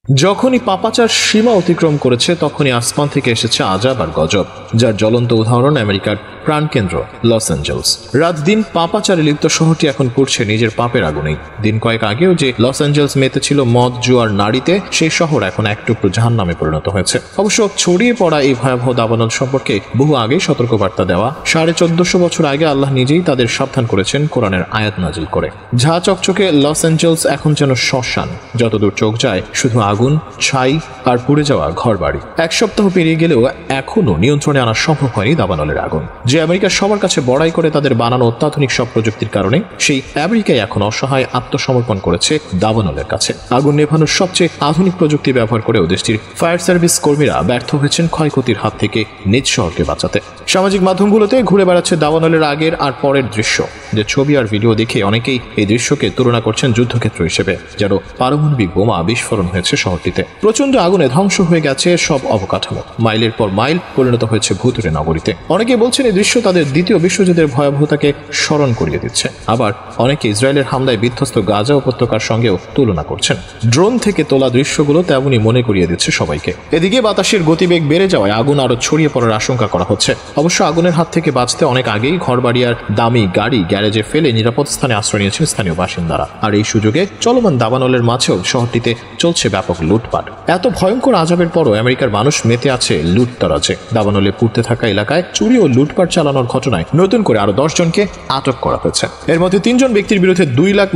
যখনই পাপাচার সীমা অতিক্রম করেছে তখনই আসমান থেকে এসেছে আজাব আর গজব, যার জ্বলন্ত উদাহরণ আমেরিকার প্রাণকেন্দ্র লস অ্যাঞ্জেলস। রাত দিন পাপাচারে লিপ্ত শহরটি এখন পড়ছে নিজের পাপের আগুনেই। দিন কয়েক আগেও যে লস অ্যাঞ্জেলস মেতেছিল মদ, জুয়ার, নারীতে, সেই শহর এখন এক টুকরো জাহান্নামে পরিণত হয়েছে। অবশ্য ছড়িয়ে পড়া এই ভয়াবহ দাবানল সম্পর্কে বহু আগেই সতর্কবার্তা দেওয়া। 1450 বছর আগে আল্লাহ নিজেই তাদের সাবধান করেছেন কোরআনের আয়াত নাজিল করে। ঝা চকচকে লস অ্যাঞ্জেলস এখন যেন শ্মশান, যতদূর চোখ যায় শুধু আগুন, ছাই আর পুড়ে যাওয়া ঘরবাড়ি। এক সপ্তাহ পেরিয়ে গেলেও এখনো নিয়ন্ত্রণে আনা সম্ভব হয়নি দাবানলের আগুন। যে আমেরিকা সবার কাছে বড়াই করে তাদের বানানো অত্যাধুনিক সব প্রযুক্তির কারণে, সেই আমেরিকায় এখন অসহায় আত্মসমর্পণ করেছে দাবানলের কাছে। আগুন নেভানোর সবচেয়ে আধুনিক প্রযুক্তি ব্যবহার করেও দেশটির ফায়ার সার্ভিস কর্মীরা ব্যর্থ হয়েছেন ক্ষয়ক্ষতির হাত থেকে নিজ শহরকে বাঁচাতে। সামাজিক মাধ্যমগুলোতে ঘুরে বেড়াচ্ছে দাবানলের আগের আর পরের দৃশ্য, যে ছবি আর ভিডিও দেখে অনেকেই এই দৃশ্যকে তুলনা করছেন যুদ্ধক্ষেত্র হিসেবে, যেন পারমাণবিক বোমা বিস্ফোরণ হয়েছে শহরটিতে। প্রচন্ড আগুনে ধ্বংস হয়ে গেছে সব অবকাঠামো, মাইলের পর মাইল পরিণত হয়েছে ভুতুড়ে নগরীতে। অনেকে বলছেন এই দৃশ্য তাদের দ্বিতীয় বিশ্বযুদ্ধের ভয়াবহতাকে স্মরণ করিয়ে দিচ্ছে। আবার অনেকে ইসরায়েলের হামলায় বিধ্বস্ত গাজা উপত্যকার সঙ্গেও তুলনা করছেন। ড্রোন থেকে তোলা দৃশ্যগুলো তেমনই মনে করিয়ে দিচ্ছে সবাইকে। এদিকে বাতাসের গতিবেগ বেড়ে যাওয়ায় আগুন আরো ছড়িয়ে পড়ার আশঙ্কা করা হচ্ছে। অবশ্য আগুনের হাত থেকে বাঁচতে অনেক আগেই ঘরবাড়ি আর দামি গাড়ি গ্যারেজে ফেলে নিরাপদ স্থানে আশ্রয় নিয়েছেন স্থানীয় বাসিন্দারা। আর এই সুযোগে চলমান দাবানলের মাঝেও শহরটিতে চলছে ব্যাপক লুটপাট। এত ভয়ঙ্কর আজাবের পরও আমেরিকার মানুষ মেতে আছে লুটতরাজে। দাবানলে পুড়তে থাকা এলাকায় চুরি ও লুটপাট চালানোর ঘটনায় নতুন করে আরো 10 জনকে আটক করা হয়েছে। এর মধ্যে 3 জন ব্যক্তির বিরুদ্ধে $2 লাখ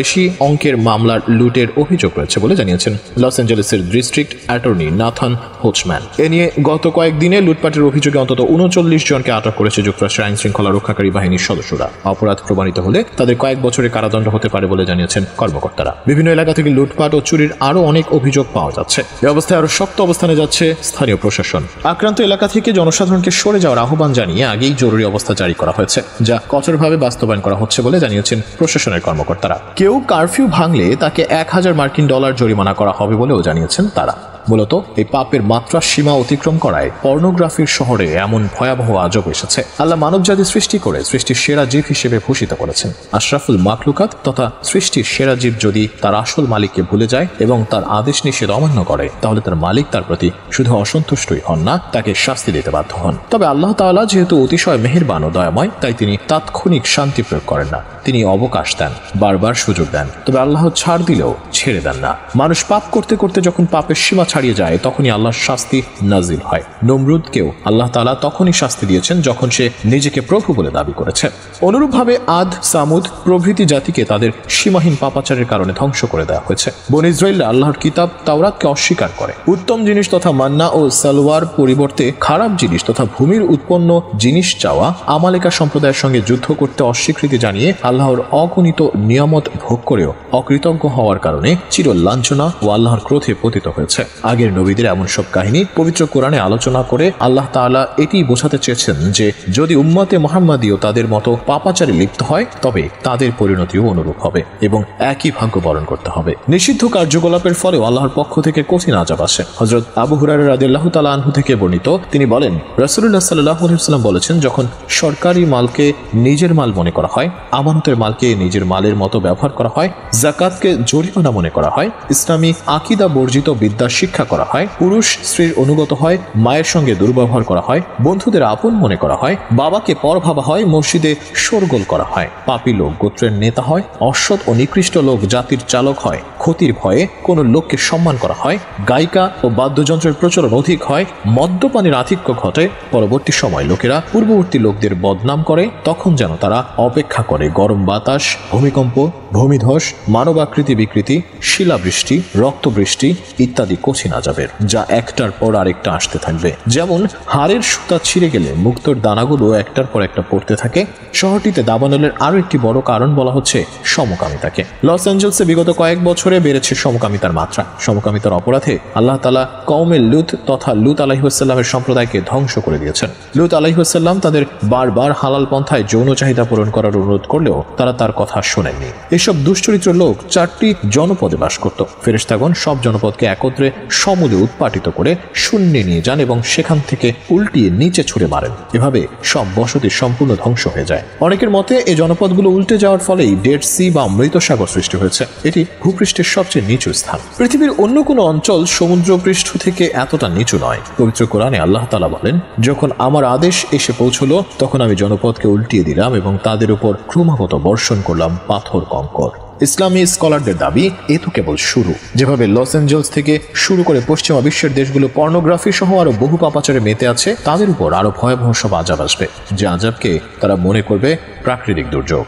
বেশি অঙ্কের মামলার লুটের অভিযোগ রয়েছে বলে জানিয়েছেন লস অ্যাঞ্জেলেসের ডিস্ট্রিক্ট অ্যাটর্নি নাথান হোচম্যান। এ নিয়ে গত কয়েকদিনে লুটপাটের অভিযোগে অন্তত 39 জনকে আটক করেছে যুক্তরাষ্ট্রের আইন শৃঙ্খলা রক্ষাকারী বাহিনীর সদস্যরা। অপরাধ প্রমাণিত হলে তাদের কয়েক বছরের কারাদণ্ড হতে পারে বলে জানিয়েছেন কর্মকর্তারা। বিভিন্ন এলাকা থেকে লুটপাট ও চুরির আরো অনেক অভিযোগ পাওয়া যাচ্ছে। এই অবস্থায় আরো শক্ত অবস্থানে যাচ্ছে স্থানীয় প্রশাসন। আক্রান্ত এলাকা থেকে জনসাধারণকে সরে যাওয়ার আহ্বান জানিয়ে আগেই জরুরি অবস্থা জারি করা হয়েছে, যা কঠোরভাবে বাস্তবায়ন করা হচ্ছে বলে জানিয়েছেন প্রশাসনের কর্মকর্তারা। কেউ কারফিউ ভাঙলে তাকে $1000 জরিমানা করা হবে বলেও জানিয়েছেন তারা। মূলত এই পাপের মাত্রা সীমা অতিক্রম করায় পর্নোগ্রাফির শহরে এমন ভয়াবহ আজব এসেছে। আল্লাহ মানবজাতি সৃষ্টি করে সৃষ্টির সেরা জীব হিসেবে ভূষিত করেছেন। আশরাফুল মাখলুকাত তথা সৃষ্টির সেরা জীব যদি তার আসল মালিককে ভুলে যায় এবং তার আদেশ নিষেধ অমান্য করে, তাহলে তার মালিক তার প্রতি শুধু অসন্তুষ্টই হন না, তাকে শাস্তি দিতে বাধ্য হন। তবে আল্লাহ তাআলা যেহেতু অতিশয় মেহেরবান ও দয়াময়, তাই তিনি তাৎক্ষণিক শান্তি প্রয়োগ করেন না, তিনি অবকাশ দেন, বারবার সুযোগ দেন। তবে আল্লাহ ছাড় দিলেও ছেড়ে দেন না। মানুষ পাপ করতে করতে যখন পাপের সীমা ছাড়িয়ে যায়, তখনই আল্লাহর শাস্তি নাজিল হয়। নমরুদকেও আল্লাহ তাআলা তখনই শাস্তি দিয়েছেন যখন সে নিজেকে প্রভু বলে দাবি করেছে। অনুরূপভাবে আদ, সামুদ প্রভৃতি জাতিকে তাদের সীমাহীন পাপাচারের কারণে ধ্বংস করে দেওয়া হয়েছে। বনী ইসরাঈলরা আল্লাহর কিতাব তাওরাতকে অস্বীকার করে উত্তম জিনিস তথা মান্না ও সালওয়ার পরিবর্তে খারাপ জিনিস তথা ভূমির উৎপন্ন জিনিস চাওয়া, আমালেকা সম্প্রদায়ের সঙ্গে যুদ্ধ করতে অস্বীকৃতি জানিয়ে আল্লাহর অগণিত নিয়ামত ভোগ করেও অকৃতজ্ঞ হওয়ার কারণে চির লাঞ্ছনা ও আল্লাহর ক্রোধে পতিত হয়েছে। আগের নবীদের এমন সব কাহিনী পবিত্র কোরআনে আলোচনা করে আল্লাহ তাআলা এটি বোঝাতে চেয়েছেন যে যদি উম্মতে মুহাম্মাদীও তাদের মতো পাপাচারে লিপ্ত হয়, তবে তাদের পরিণতিও অনুরূপ হবে এবং একই ভাগ্য বরণ করতে হবে। নিষিদ্ধ কার্যকলাপের ফলেও আল্লাহর পক্ষ থেকে কঠিন আযাব আসে। হযরত আবু হুরায়রা রাদিয়াল্লাহু তাআলা আনহু থেকে বর্ণিত, তিনি বলেন, রাসূলুল্লাহ সাল্লাল্লাহু আলাইহি ওয়াসাল্লাম বলেছেন, যখন সরকারি মালকে নিজের মাল মনে করা হয়, আমানতের মালকে নিজের মালের মতো ব্যবহার করা হয়, যাকাতকে জরিমানা মনে করা হয়, ইসলামী আকীদা বর্জিত বিদ্যা শিক্ষা করা হয়, পুরুষ স্ত্রীর অনুগত হয়, মায়ের সঙ্গে দুর্ব্যবহার করা হয়, বন্ধুদের আপন মনে করা হয়, বাবাকে পর ভাবা হয়, মসজিদে শোরগোল করা হয়, পাপী লোক গোত্রের নেতা হয়, অসৎ ও নিকৃষ্ট লোক জাতির চালক হয়, ক্ষতির ভয়ে কোনো লোককে সম্মান করা হয়, গায়িকা ও বাদ্যযন্ত্রের প্রচলন অধিক হয়, মদ্যপানের আধিক্য ঘটে, পরবর্তী সময় লোকেরা পূর্ববর্তী লোকদের বদনাম করে, তখন যেন তারা অপেক্ষা করে গরম বাতাস, ভূমিকম্প, ভূমিধস, মানবাকৃতি বিকৃতি, শিলাবৃষ্টি, রক্তবৃষ্টি ইত্যাদি কঠিন আযাবের, যা একটার পর আরেকটা আসতে থাকবে। যেমন হাড়ের সুতা ছিঁড়ে গেলে মুক্তোর দানাগুলো একটার পর একটা পড়তে থাকে। শহরটিতে দাবানলের আরো একটি বড় কারণ বলা হচ্ছে সমকামিতাকে। লস অ্যাঞ্জেলসে বিগত কয়েক বছরে বেড়েছে সমকামিতার মাত্রা। সমকামিতার অপরাধে আল্লাহ তাআলা কওমে লুত তথা লুত আলাইহিস সালামের সম্প্রদায়কে ধ্বংস করে দিয়েছেন। লুত আলাইহিস সালাম তাদের বারবার হালাল পন্থায় যৌন চাহিদা পূরণ করার অনুরোধ করলেও তারা তার কথা শোনেননি। এসব দুশ্চরিত্র লোক 4টি জনপদে বাস করত। ফেরেশতাগণ সব জনপদকে একত্রে সমূলে উৎপাটিত করে শূন্যে নিয়ে যান এবং সেখান থেকে উল্টিয়ে নিচে ছুঁড়ে মারেন। এভাবে সব বসতি সম্পূর্ণ ধ্বংস হয়ে যায়। অনেকের মতে এই জনপদগুলো উল্টে যাওয়ার ফলেই ডেড সি বা মৃত সাগর সৃষ্টি হয়েছে। এটি ভূপৃষ্ঠের সবচেয়ে নিচু স্থান। পৃথিবীর অন্য কোনো অঞ্চল সমুদ্রপৃষ্ঠ থেকে এতটা নিচু নয়। পবিত্র কোরআনে আল্লাহ তাআলা বলেন, যখন আমার আদেশ এসে পৌঁছলো তখন আমি জনপদকে উল্টিয়ে দিলাম এবং তাদের উপর ক্রমাগত বর্ষণ করলাম পাথর কঙ্কর। ইসলামী স্কলারদের দাবি এ তো কেবল শুরু। যেভাবে লস অ্যাঞ্জেলস থেকে শুরু করে পশ্চিমা বিশ্বের দেশগুলো পর্নোগ্রাফি সহ আরো বহু পাপাচারে মেতে আছে, তাদের উপর আরো ভয়াবহ সব আযাব আসবে, যে আযাবকে তারা মনে করবে প্রাকৃতিক দুর্যোগ।